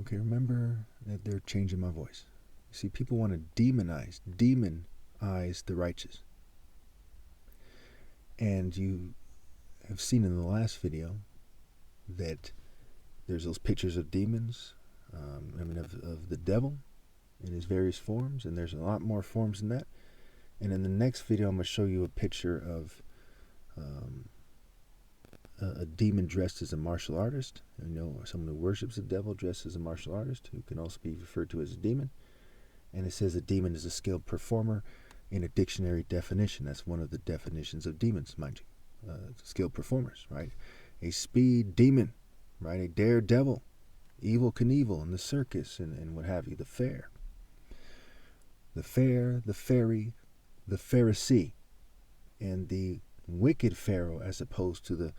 Okay, remember that they're changing my voice. You see, people want to demonize the righteous. And you have seen in the last video that there's those pictures of demons, of the devil in his various forms, and there's a lot more forms than that. And in the next video, I'm going to show you a picture of a demon dressed as a martial artist. Someone who worships the devil dressed as a martial artist, who can also be referred to as a demon. And it says a demon is a skilled performer in a dictionary definition. That's one of the definitions of demons, mind you. Skilled performers, right? A speed demon, right? A daredevil, Evel Knievel in the circus and what have you. The fair, the fairy, the Pharisee, and the wicked Pharaoh, as opposed to the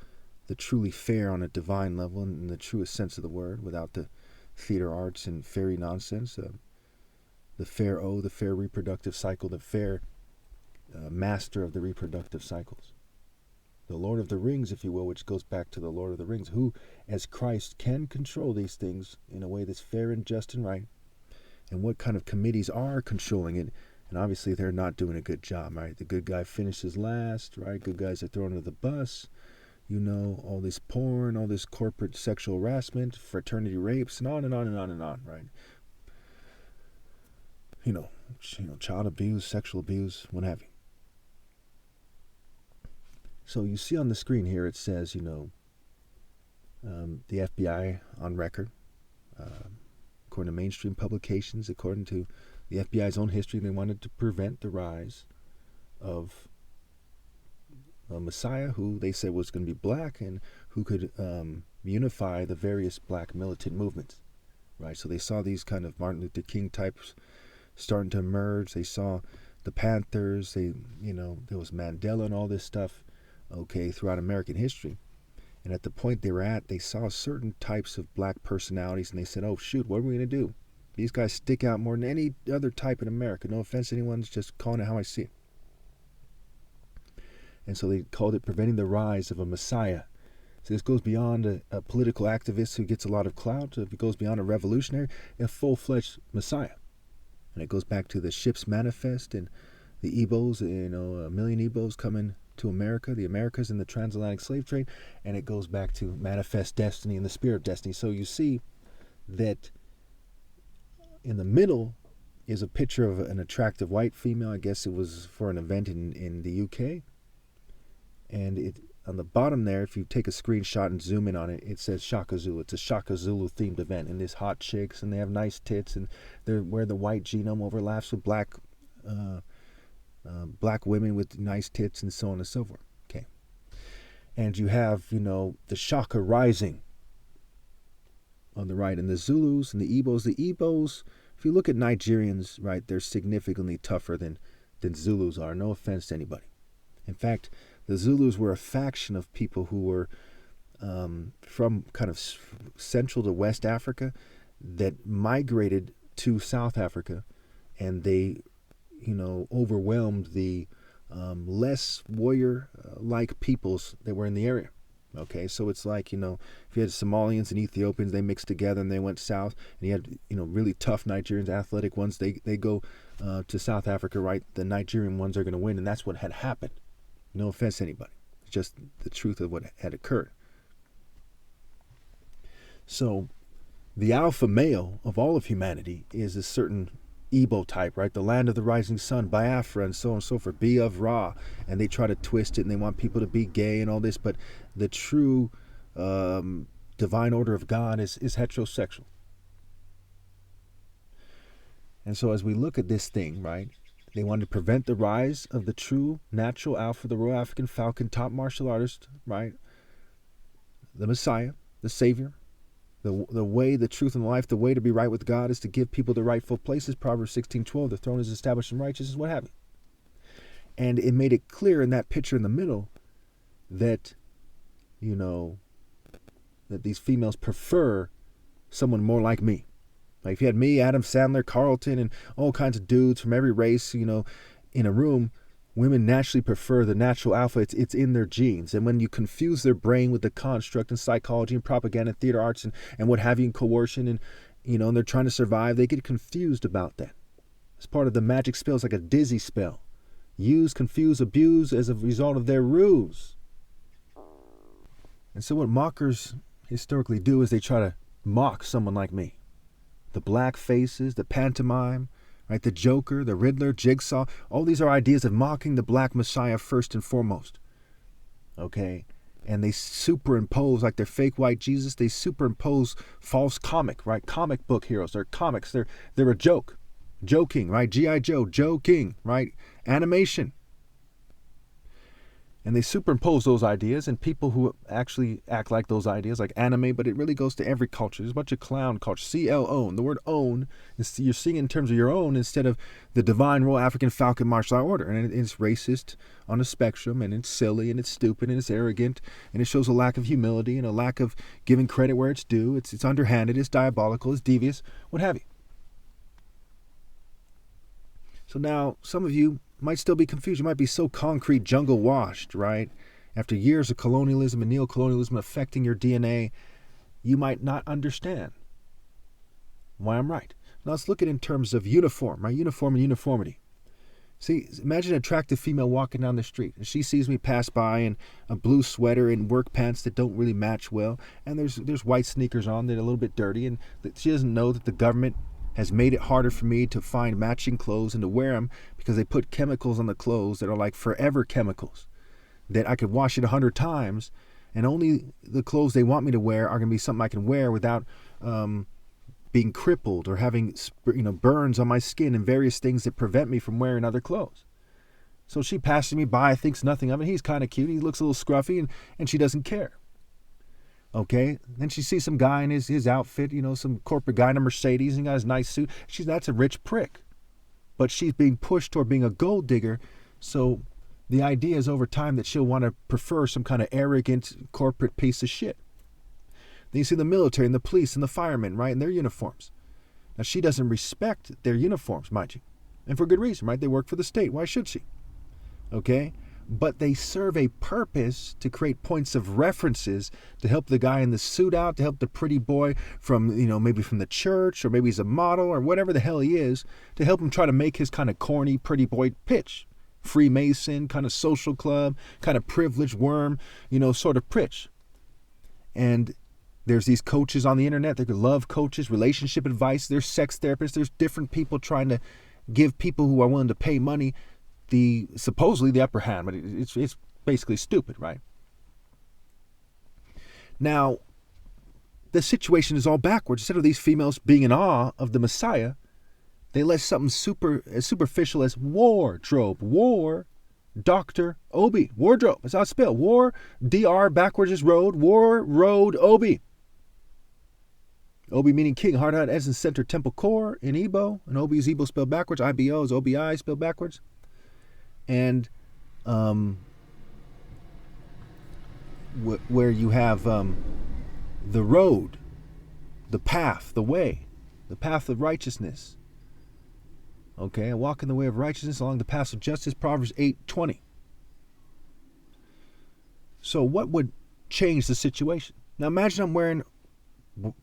truly fair on a divine level in the truest sense of the word, without the theater arts and fairy nonsense. The Pharaoh, the fair reproductive cycle, the fair master of the reproductive cycles. The Lord of the Rings, if you will, which goes back to the Lord of the Rings, who, as Christ, can control these things in a way that's fair and just and right, and what kind of committees are controlling it. And obviously they're not doing a good job, right? The good guy finishes last, right? Good guys are thrown under the bus. All this porn, all this corporate sexual harassment, fraternity rapes, and on and on and on and on, right? Child abuse, sexual abuse, what have you. So you see on the screen here, it says, the FBI on record, according to mainstream publications, according to the FBI's own history, they wanted to prevent the rise of a Messiah who they said was going to be black and who could unify the various black militant movements, right? So they saw these kind of Martin Luther King types starting to emerge. They saw the Panthers. There was Mandela and all this stuff, okay, throughout American history. And at the point they were at, they saw certain types of black personalities, and they said, oh, shoot, what are we going to do? These guys stick out more than any other type in America. No offense to anyone, just calling it how I see it. And so they called it preventing the rise of a Messiah. So this goes beyond a political activist who gets a lot of clout. It goes beyond a revolutionary, a full-fledged Messiah. And it goes back to the ship's manifest and the Ebos, a million Ebos coming to America, the Americas and the transatlantic slave trade. And it goes back to manifest destiny and the spirit of destiny. So you see that in the middle is a picture of an attractive white female. I guess it was for an event in the UK. And on the bottom there, if you take a screenshot and zoom in on it, it says Shaka Zulu. It's a Shaka Zulu themed event, and there's hot chicks, and they have nice tits, and they're where the white genome overlaps with black women with nice tits, and so on and so forth. Okay, and you have the Shaka rising on the right, and the Zulus and the Igbos. The Igbos, if you look at Nigerians, right, they're significantly tougher than Zulus are. No offense to anybody. In fact, the Zulus were a faction of people who were from kind of Central to West Africa that migrated to South Africa, and they, overwhelmed the less warrior-like peoples that were in the area. Okay, so it's like, if you had Somalians and Ethiopians, they mixed together and they went south, and you had, really tough Nigerians, athletic ones, they go to South Africa, right? The Nigerian ones are going to win, and that's what had happened. No offense to anybody. It's just the truth of what had occurred. So the alpha male of all of humanity is a certain Igbo type, right? The land of the rising sun, Biafra, and so on and so forth. Be of Ra. And they try to twist it, and they want people to be gay and all this. But the true divine order of God is heterosexual. And so as we look at this thing, right? They wanted to prevent the rise of the true natural alpha, the Royal African Falcon, top martial artist, right? The Messiah, the Savior, the way, the truth, and the life. The way to be right with God is to give people the rightful places. Proverbs 16:12, the throne is established in righteousness, what have you. And it made it clear in that picture in the middle that, that these females prefer someone more like me. Like if you had me, Adam Sandler, Carlton, and all kinds of dudes from every race, in a room, women naturally prefer the natural alpha. It's in their genes. And when you confuse their brain with the construct and psychology and propaganda and theater arts and what have you, and coercion and, and they're trying to survive, they get confused about that. It's part of the magic spell. It's like a dizzy spell. Use, confuse, abuse as a result of their ruse. And so what mockers historically do is they try to mock someone like me. The black faces, the pantomime, right? The Joker, the Riddler, Jigsaw. All these are ideas of mocking the black Messiah first and foremost. Okay? And they superimpose, like they're fake white Jesus, they superimpose false comic, right? Comic book heroes. They're comics. They're a joke. Joking, right? G.I. Joe, joking, right? Animation. And they superimpose those ideas, and people who actually act like those ideas, like anime, but it really goes to every culture. There's a bunch of clown culture. C-L-O-N. The word own, you're seeing in terms of your own instead of the divine royal African falcon martial art order. And it's racist on a spectrum, and it's silly, and it's stupid, and it's arrogant, and it shows a lack of humility and a lack of giving credit where it's due. It's underhanded, it's diabolical, it's devious, what have you. So now, some of you might still be confused. You might be so concrete jungle washed, right? After years of colonialism and neocolonialism affecting your DNA, you might not understand why I'm right. Now let's look at it in terms of uniform, right? Uniform and uniformity. See, imagine an attractive female walking down the street, and she sees me pass by in a blue sweater and work pants that don't really match well, and there's white sneakers on that are a little bit dirty, and she doesn't know that the government has made it harder for me to find matching clothes and to wear them because they put chemicals on the clothes that are like forever chemicals that I could wash it 100 times, and only the clothes they want me to wear are going to be something I can wear without being crippled or having burns on my skin and various things that prevent me from wearing other clothes. So she passes me by, thinks nothing of it. He's kind of cute. He looks a little scruffy, and she doesn't care. Okay, then she sees some guy in his outfit, some corporate guy in a Mercedes, and he got his nice suit. That's a rich prick. But she's being pushed toward being a gold digger, so the idea is over time that she'll want to prefer some kind of arrogant corporate piece of shit. Then you see the military and the police and the firemen, right, in their uniforms. Now, she doesn't respect their uniforms, mind you, and for good reason, right? They work for the state. Why should she? Okay? But they serve a purpose to create points of references to help the guy in the suit out, to help the pretty boy from, maybe from the church, or maybe he's a model or whatever the hell he is, to help him try to make his kind of corny pretty boy pitch. Freemason, kind of social club, kind of privileged worm, sort of pitch. And there's these coaches on the internet. They're love coaches, relationship advice. There's sex therapists. There's different people trying to give people who are willing to pay money supposedly the upper hand, but it's basically stupid, right? Now, the situation is all backwards. Instead of these females being in awe of the Messiah, they let something as superficial as wardrobe, Dr. Obi, wardrobe. That's how it's spelled. War, D-R, backwards is road, war, road, Obi. Obi meaning king, hard hat, essence, center, temple, core in Igbo. And Obi is Igbo spelled backwards. IBO is OBI spelled backwards. And where you have the road, the path, the way, the path of righteousness. Okay, I walk in the way of righteousness along the path of justice, Proverbs 8:20. So what would change the situation? Now imagine I'm wearing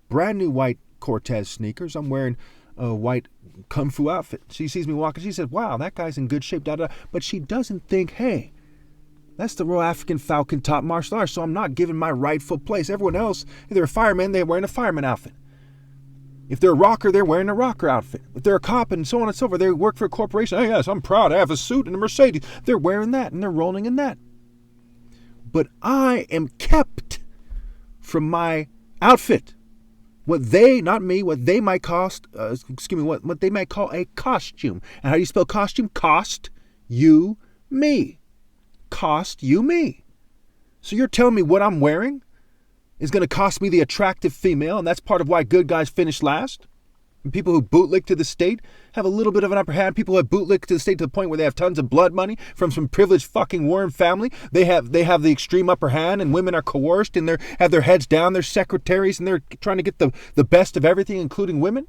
brand new white Cortez sneakers. I'm wearing a white kung fu outfit. She sees me walking. She says, wow, that guy's in good shape. Da, da. But she doesn't think, hey, that's the Royal African Falcon top martial arts, so I'm not giving my rightful place. Everyone else, if they're a fireman, they're wearing a fireman outfit. If they're a rocker, they're wearing a rocker outfit. If they're a cop and so on and so forth, they work for a corporation. Hey, yes, I'm proud. I have a suit and a Mercedes. They're wearing that and they're rolling in that. But I am kept from my outfit. What they, not me, what they might what they might call a costume. And how do you spell costume? Cost you me. Cost you me. So you're telling me what I'm wearing is going to cost me the attractive female, and that's part of why good guys finish last? And people who bootlick to the state have a little bit of an upper hand. People who have bootlicked to the state to the point where they have tons of blood money from some privileged fucking warm family. They have the extreme upper hand, and women are coerced and they have their heads down. They're secretaries and they're trying to get the best of everything, including women.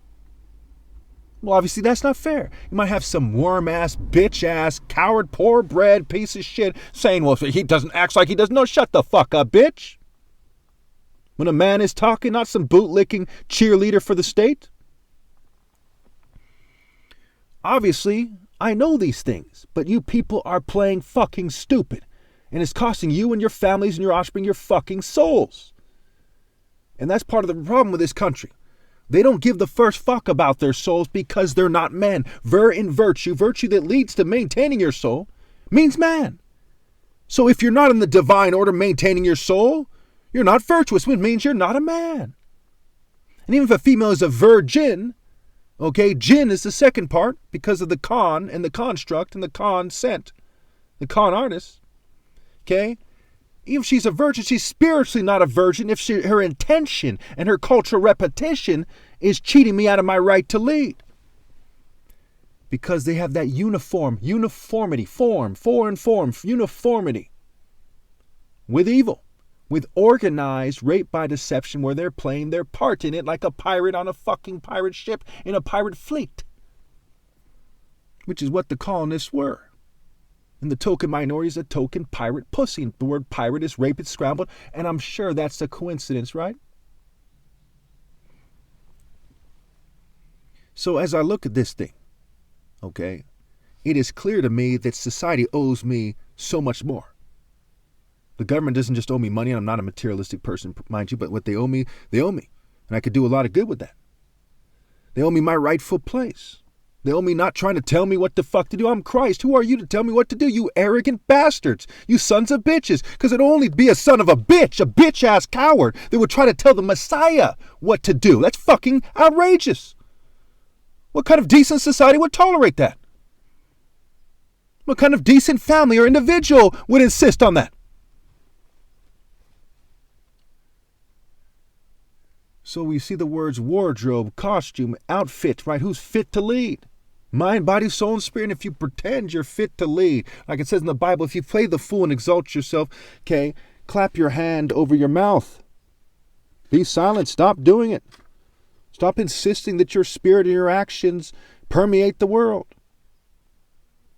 Well, obviously that's not fair. You might have some worm-ass, bitch-ass, coward, poor-bred piece of shit saying, well, he doesn't act like he doesn't know. Shut the fuck up, bitch. When a man is talking, not some bootlicking cheerleader for the state. Obviously, I know these things, but you people are playing fucking stupid. And it's costing you and your families and your offspring your fucking souls. And that's part of the problem with this country. They don't give the first fuck about their souls because they're not men. Ver in virtue that leads to maintaining your soul, means man. So if you're not in the divine order maintaining your soul, you're not virtuous, which means you're not a man. And even if a female is a virgin, okay, jinn is the second part because of the con and the construct and the consent, the con artist, okay? Even if she's a virgin, she's spiritually not a virgin if her intention and her cultural repetition is cheating me out of my right to lead. Because they have that uniformity with evil, with organized rape by deception where they're playing their part in it like a pirate on a fucking pirate ship in a pirate fleet. Which is what the colonists were. And the token minority is a token pirate pussy. The word pirate is rape, it's scrambled, and I'm sure that's a coincidence, right? So as I look at this thing, okay, it is clear to me that society owes me so much more. The government doesn't just owe me money, and I'm not a materialistic person, mind you, but what they owe me. And I could do a lot of good with that. They owe me my rightful place. They owe me not trying to tell me what the fuck to do. I'm Christ. Who are you to tell me what to do? You arrogant bastards. You sons of bitches. Because it'd only be a son of a bitch-ass coward that would try to tell the Messiah what to do. That's fucking outrageous. What kind of decent society would tolerate that? What kind of decent family or individual would insist on that? So we see the words wardrobe, costume, outfit, right? Who's fit to lead? Mind, body, soul, and spirit. And if you pretend you're fit to lead, like it says in the Bible, if you play the fool and exalt yourself, okay, clap your hand over your mouth. Be silent. Stop doing it. Stop insisting that your spirit and your actions permeate the world.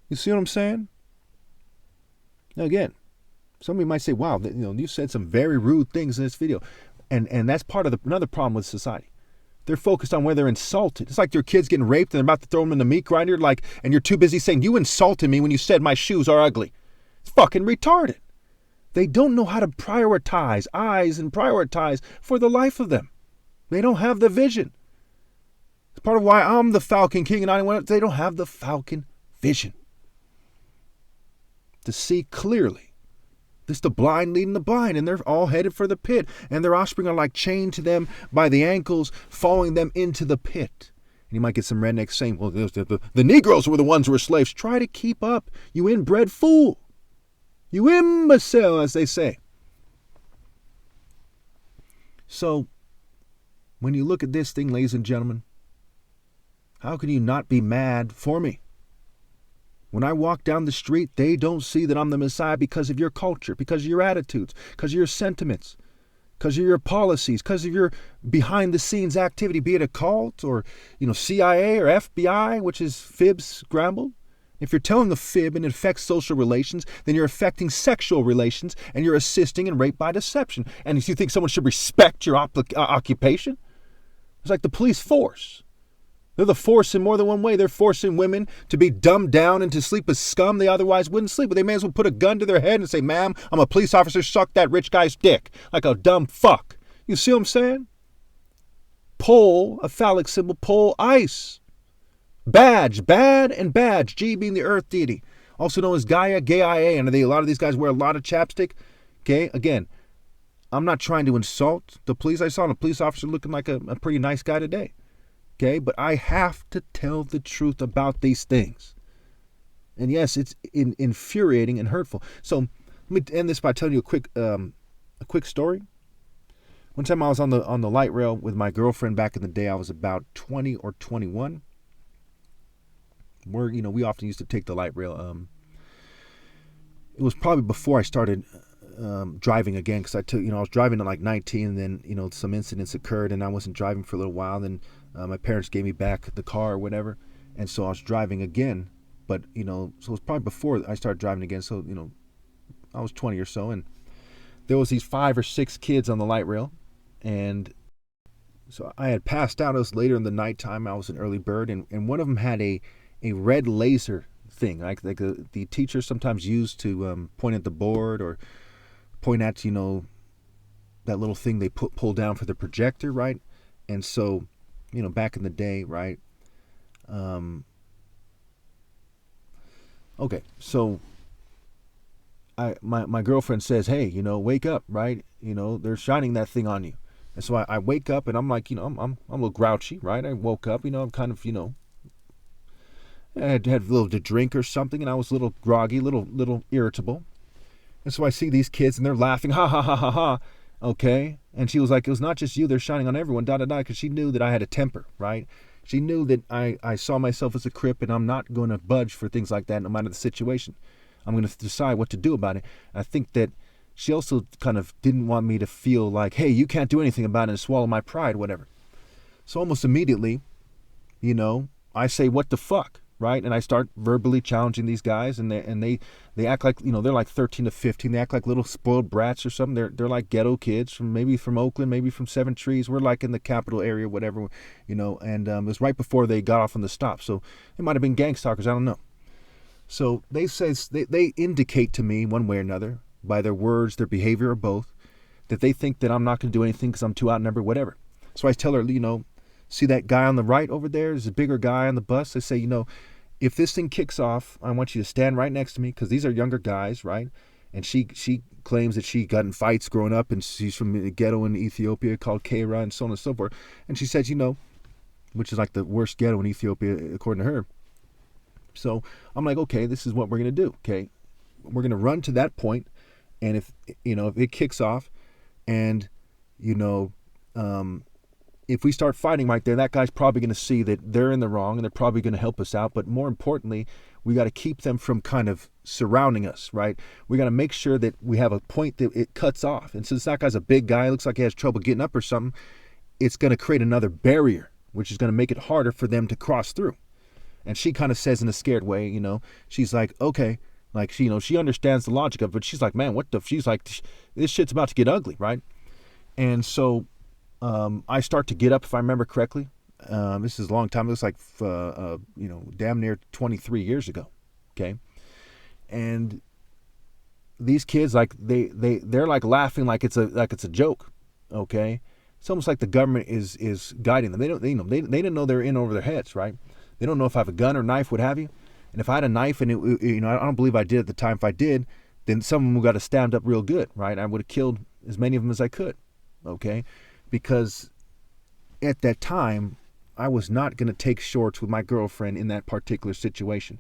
You see what I'm saying? Now again, somebody might say, wow, you said some very rude things in this video. And that's part of another problem with society. They're focused on where they're insulted. It's like your kid's getting raped and they're about to throw them in the meat grinder, and you're too busy saying, you insulted me when you said my shoes are ugly. It's fucking retarded. They don't know how to prioritize for the life of them. They don't have the vision. It's part of why I'm the Falcon King and I want. They don't have the Falcon vision to see clearly. This the blind leading the blind, and they're all headed for the pit, and their offspring are like chained to them by the ankles, following them into the pit. And you might get some rednecks saying, well, the Negroes were the ones who were slaves. Try to keep up, you inbred fool. You imbecile, as they say. So, when you look at this thing, ladies and gentlemen, how can you not be mad for me? When I walk down the street, they don't see that I'm the Messiah because of your culture, because of your attitudes, because of your sentiments, because of your policies, because of your behind-the-scenes activity, be it a cult or CIA or FBI, which is fibs scrambled. If you're telling a fib and it affects social relations, then you're affecting sexual relations and you're assisting in rape by deception. And if you think someone should respect your occupation, it's like the police force. They're the force in more than one way. They're forcing women to be dumbed down and to sleep with scum they otherwise wouldn't sleep with. They may as well put a gun to their head and say, ma'am, I'm a police officer, suck that rich guy's dick. Like a dumb fuck. You see what I'm saying? Pole, a phallic symbol, pole, ice. Badge, bad and badge, G being the earth deity. Also known as Gaia, Gaia, and a lot of these guys wear a lot of chapstick. Okay, again, I'm not trying to insult the police. I saw a police officer looking like a pretty nice guy today. Okay, but I have to tell the truth about these things. And yes, it's infuriating and hurtful. So let me end this by telling you a quick story. One time I was on the light rail with my girlfriend back in the day. I was about 20 or 21. We often used to take the light rail. It was probably before I started driving again, because I was driving at like 19, and then some incidents occurred, and I wasn't driving for a little while. Then my parents gave me back the car or whatever, and so I was driving again. But so it was probably before I started driving again. So I was 20 or so, and there was these 5 or 6 kids on the light rail, and so I had passed out. It was later in the nighttime. I was an early bird, and one of them had a a red laser thing, like the teachers sometimes use to point at the board or point at, that little thing they pull down for the projector, right? And so, back in the day, right? Okay, so my girlfriend says, hey, wake up, right? They're shining that thing on you. And so I wake up and I'm like, I'm a little grouchy, right? I woke up, I'm kind of, I had a little to drink or something, and I was a little groggy, little irritable. And so I see these kids and they're laughing, ha ha ha ha ha. Okay. And she was like, it was not just you, they're shining on everyone, da da da, because she knew that I had a temper, right? She knew that I saw myself as a crip, and I'm not going to budge for things like that no matter the situation. I'm going to decide what to do about it. I think that she also kind of didn't want me to feel like, hey, you can't do anything about it and swallow my pride, whatever. So almost immediately, I say, what the fuck, right? And I start verbally challenging these guys, and they act like, they're like 13 to 15. They act like little spoiled brats or something. They're like ghetto kids maybe from Oakland, maybe from Seven Trees. We're like in the capital area, whatever, and it was right before they got off on the stop. So it might have been gang stalkers. I don't know. So they indicate to me one way or another, by their words, their behavior, or both, that they think that I'm not going to do anything because I'm too outnumbered, whatever. So I tell her, see that guy on the right over there? There's a bigger guy on the bus. I say, if this thing kicks off, I want you to stand right next to me, because these are younger guys, right? And she claims that she got in fights growing up, and she's from a ghetto in Ethiopia called Kera, and so on and so forth. And she says, which is like the worst ghetto in Ethiopia, according to her. So I'm like, okay, this is what we're going to do, okay? We're going to run to that point, and if it kicks off, and, if we start fighting right there, that guy's probably going to see that they're in the wrong, and they're probably going to help us out. But more importantly, we got to keep them from kind of surrounding us, right? We got to make sure that we have a point that it cuts off. And since that guy's a big guy, looks like he has trouble getting up or something, it's going to create another barrier, which is going to make it harder for them to cross through. And she kind of says in a scared way, she's like, okay, like she understands the logic of it, but she's like, man, she's like, this shit's about to get ugly, right? And so I start to get up, if I remember correctly. This is a long time. It looks like, damn near 23 years ago. Okay. And these kids, like they're like laughing like it's a joke. Okay. It's almost like the government is guiding them. They didn't know they're in over their heads, right? They don't know if I have a gun or knife, what have you. And if I had a knife, and I don't believe I did at the time. If I did, then some of them got to stand up real good, right? I would have killed as many of them as I could. Okay. Because at that time, I was not going to take shorts with my girlfriend in that particular situation.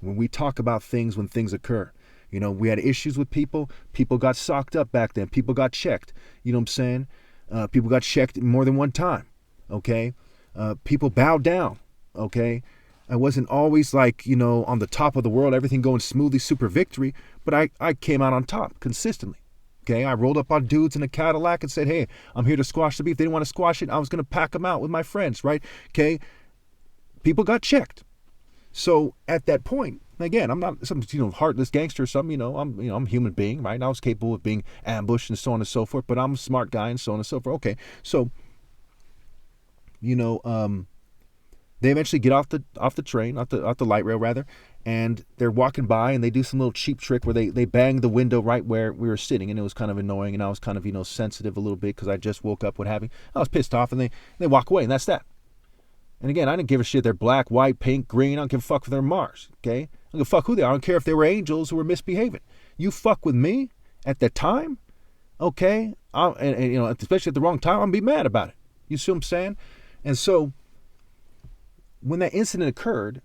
When we talk about things, when things occur, we had issues with people. People got socked up back then. People got checked. You know what I'm saying? People got checked more than one time. Okay. People bowed down. Okay. I wasn't always like, on the top of the world, everything going smoothly, super victory, but I came out on top consistently. Okay, I rolled up on dudes in a Cadillac and said, hey, I'm here to squash the beef. They didn't want to squash it. I was going to pack them out with my friends, right? Okay, people got checked. So at that point, again, I'm not some heartless gangster or something. I'm a human being, right? I was capable of being ambushed and so on and so forth, but I'm a smart guy and so on and so forth. Okay, so they eventually get off the train, off the light rail rather, and they're walking by, and they do some little cheap trick where they bang the window right where we were sitting, and it was kind of annoying, and I was kind of sensitive a little bit because I just woke up, what have you. I was pissed off, and they walk away, and that's that. And again, I didn't give a shit. They're black, white, pink, green. I don't give a fuck if they're Mars. Okay, I don't give a fuck who they are. I don't care if they were angels who were misbehaving. You fuck with me at that time, okay? And especially at the wrong time, I'm gonna be mad about it. You see what I'm saying? And so when that incident occurred,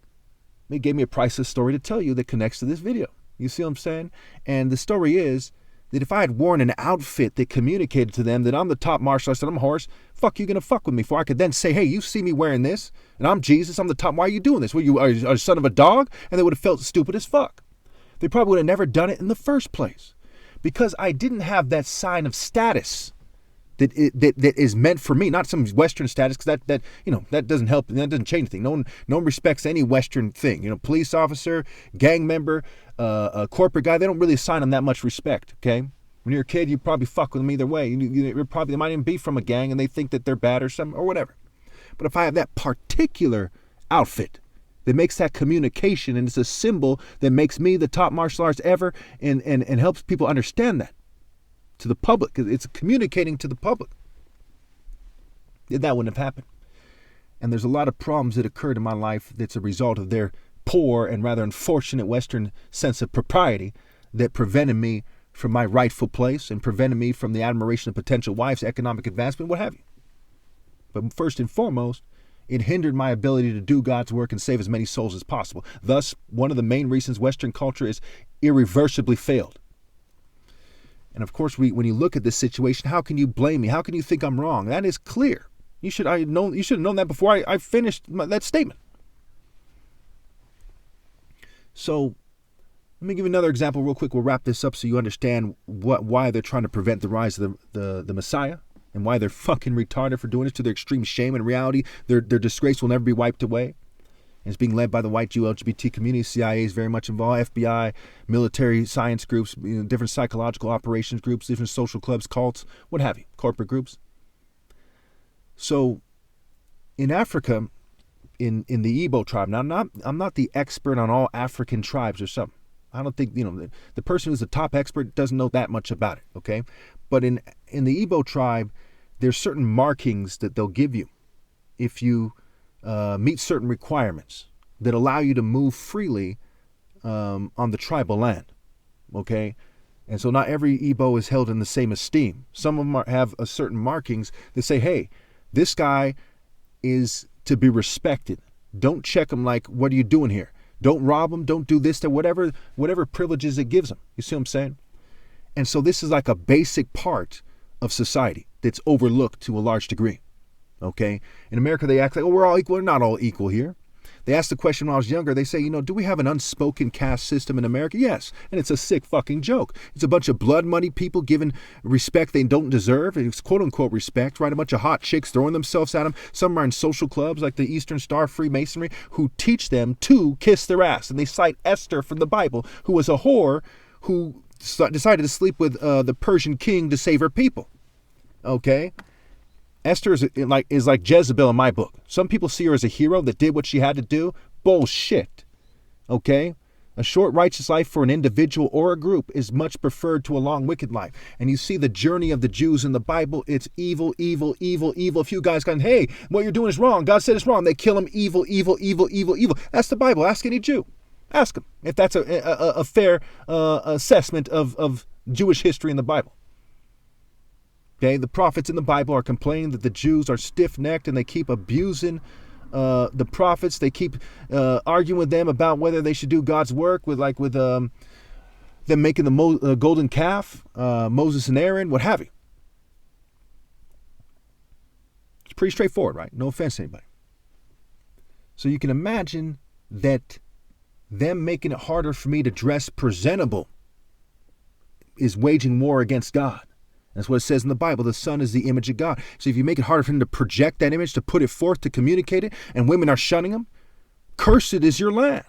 it gave me a priceless story to tell you that connects to this video. You see what I'm saying? And the story is that if I had worn an outfit that communicated to them that I'm the top martial artist and I'm Horus, fuck you gonna fuck with me for? I could then say, hey, you see me wearing this, and I'm Jesus, I'm the top. Why are you doing this? Well, you are a son of a dog? And they would have felt stupid as fuck. They probably would have never done it in the first place, because I didn't have that sign of status that is meant for me, not some Western status, because that doesn't help, that doesn't change anything. No one respects any Western thing. Police officer, gang member, a corporate guy, they don't really assign them that much respect. Okay, when you're a kid, you probably fuck with them either way. They might even be from a gang, and they think that they're bad or something or whatever. But if I have that particular outfit that makes that communication, and it's a symbol that makes me the top martial arts ever, and helps people understand that to the public. It's communicating to the public. That wouldn't have happened. And there's a lot of problems that occurred in my life that's a result of their poor and rather unfortunate Western sense of propriety that prevented me from my rightful place and prevented me from the admiration of potential wives, economic advancement, what have you. But first and foremost, it hindered my ability to do God's work and save as many souls as possible. Thus, one of the main reasons Western culture is irreversibly failed. And of course, when you look at this situation, how can you blame me? How can you think I'm wrong? That is clear. You should have known that before I finished that statement. So let me give you another example real quick. We'll wrap this up so you understand why they're trying to prevent the rise of the Messiah and why they're fucking retarded for doing this to their extreme shame. In reality, their disgrace will never be wiped away. And it's being led by the white Jew LGBT community. CIA is very much involved. FBI, military science groups, different psychological operations groups, different social clubs, cults, what have you, corporate groups. So in Africa, in the Igbo tribe, now I'm not the expert on all African tribes or something. I don't think, the person who's the top expert doesn't know that much about it, okay? But in the Igbo tribe, there's certain markings that they'll give you if you meet certain requirements that allow you to move freely on the tribal land, okay? And so not every Igbo is held in the same esteem. Some of them have a certain markings that say, hey, this guy is to be respected. Don't check him like, what are you doing here? Don't rob him. Don't do this, that, whatever privileges it gives him. You see what I'm saying? And so this is like a basic part of society that's overlooked to a large degree. Okay? In America, they act like, oh, we're all equal. We're not all equal here. They asked the question when I was younger. They say, do we have an unspoken caste system in America? Yes. And it's a sick fucking joke. It's a bunch of blood money people given respect they don't deserve. It's quote unquote respect, right? A bunch of hot chicks throwing themselves at them. Some are in social clubs like the Eastern Star Freemasonry who teach them to kiss their ass. And they cite Esther from the Bible, who was a whore who decided to sleep with the Persian king to save her people. Okay? Esther is like Jezebel in my book. Some people see her as a hero that did what she had to do. Bullshit. Okay? A short righteous life for an individual or a group is much preferred to a long wicked life. And you see the journey of the Jews in the Bible. It's evil, evil, evil, evil. A few guys going, hey, what you're doing is wrong. God said it's wrong. They kill them. Evil, evil, evil, evil, evil. That's the Bible. Ask any Jew. Ask them if that's a fair assessment of Jewish history in the Bible. Okay, the prophets in the Bible are complaining that the Jews are stiff-necked and they keep abusing the prophets. They keep arguing with them about whether they should do God's work with them making the golden calf, Moses and Aaron, what have you. It's pretty straightforward, right? No offense to anybody. So you can imagine that them making it harder for me to dress presentable is waging war against God. That's what it says in the Bible. The Son is the image of God. So if you make it harder for him to project that image, to put it forth, to communicate it, and women are shunning him, cursed is your land.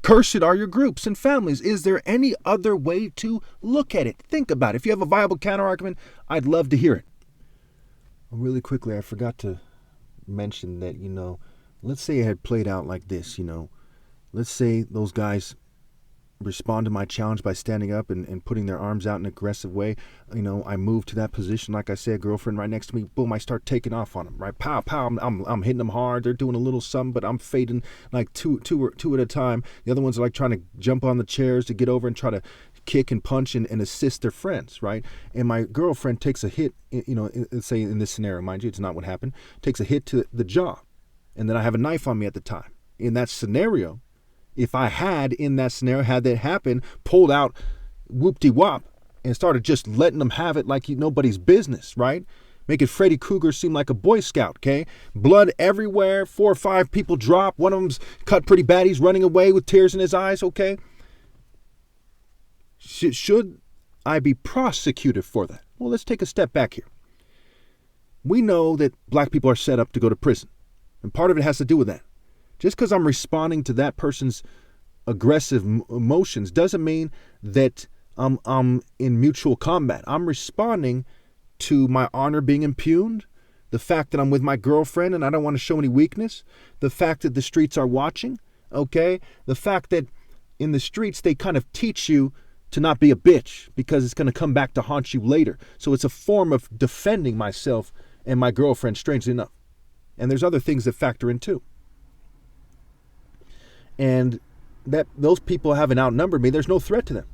Cursed are your groups and families. Is there any other way to look at it? Think about it. If you have a viable counter-argument, I'd love to hear it. Really quickly, I forgot to mention that, let's say it had played out like this, Let's say those guys respond to my challenge by standing up and putting their arms out in an aggressive way. I move to that position, like I said, girlfriend right next to me, boom, I start taking off on them, right? Pow, pow, I'm hitting them hard. They're doing a little something, but I'm fading like two at a time. The other ones are like trying to jump on the chairs to get over and try to kick and punch and assist their friends, right? And my girlfriend takes a hit, let's say in this scenario, mind you, it's not what happened, takes a hit to the jaw. And then I have a knife on me at the time. In that scenario, if I had that happen, pulled out whoop-de-wop and started just letting them have it like nobody's business, right? Making Freddy Krueger seem like a Boy Scout, okay? Blood everywhere, 4 or 5 people drop. One of them's cut pretty bad. He's running away with tears in his eyes, okay? Should I be prosecuted for that? Well, let's take a step back here. We know that black people are set up to go to prison, and part of it has to do with that. Just because I'm responding to that person's aggressive emotions doesn't mean that I'm in mutual combat. I'm responding to my honor being impugned, the fact that I'm with my girlfriend and I don't want to show any weakness, the fact that the streets are watching. Okay? The fact that in the streets they kind of teach you to not be a bitch because it's going to come back to haunt you later. So it's a form of defending myself and my girlfriend, strangely enough. And there's other things that factor in too. And that those people haven't outnumbered me. There's no threat to them.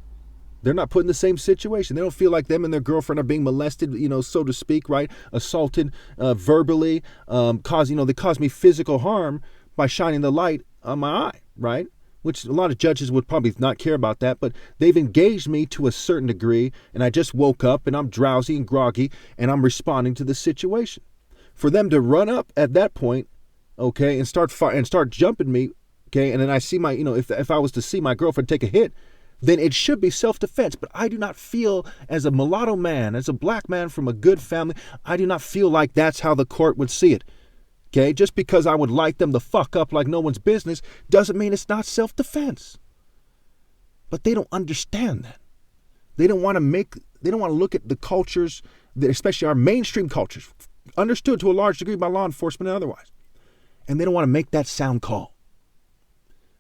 They're not put in the same situation. They don't feel like them and their girlfriend are being molested, so to speak, right? Assaulted verbally, they cause me physical harm by shining the light on my eye, right? Which a lot of judges would probably not care about that, but they've engaged me to a certain degree, and I just woke up and I'm drowsy and groggy, and I'm responding to the situation. For them to run up at that point, okay, and start jumping me, okay, and then I see if I was to see my girlfriend take a hit, then it should be self-defense. But I do not feel, as a mulatto man, as a black man from a good family, I do not feel like that's how the court would see it. Okay, just because I would light them the fuck up like no one's business doesn't mean it's not self-defense. But they don't understand that. They don't want to look at the cultures, especially our mainstream cultures, understood to a large degree by law enforcement and otherwise. And they don't want to make that sound call.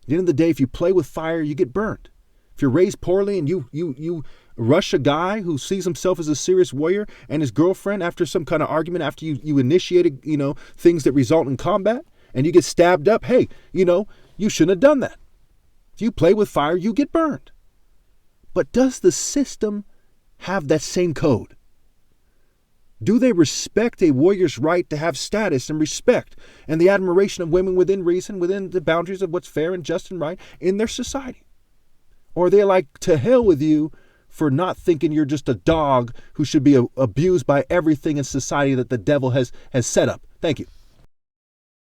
At the end of the day, if you play with fire, you get burned. If you're raised poorly and you rush a guy who sees himself as a serious warrior and his girlfriend after some kind of argument, after you initiated, things that result in combat, and you get stabbed up, hey, you shouldn't have done that. If you play with fire, you get burned. But does the system have that same code? Do they respect a warrior's right to have status and respect and the admiration of women within reason, within the boundaries of what's fair and just and right in their society? Or are they like, to hell with you for not thinking you're just a dog who should be abused by everything in society that the devil has set up? Thank you.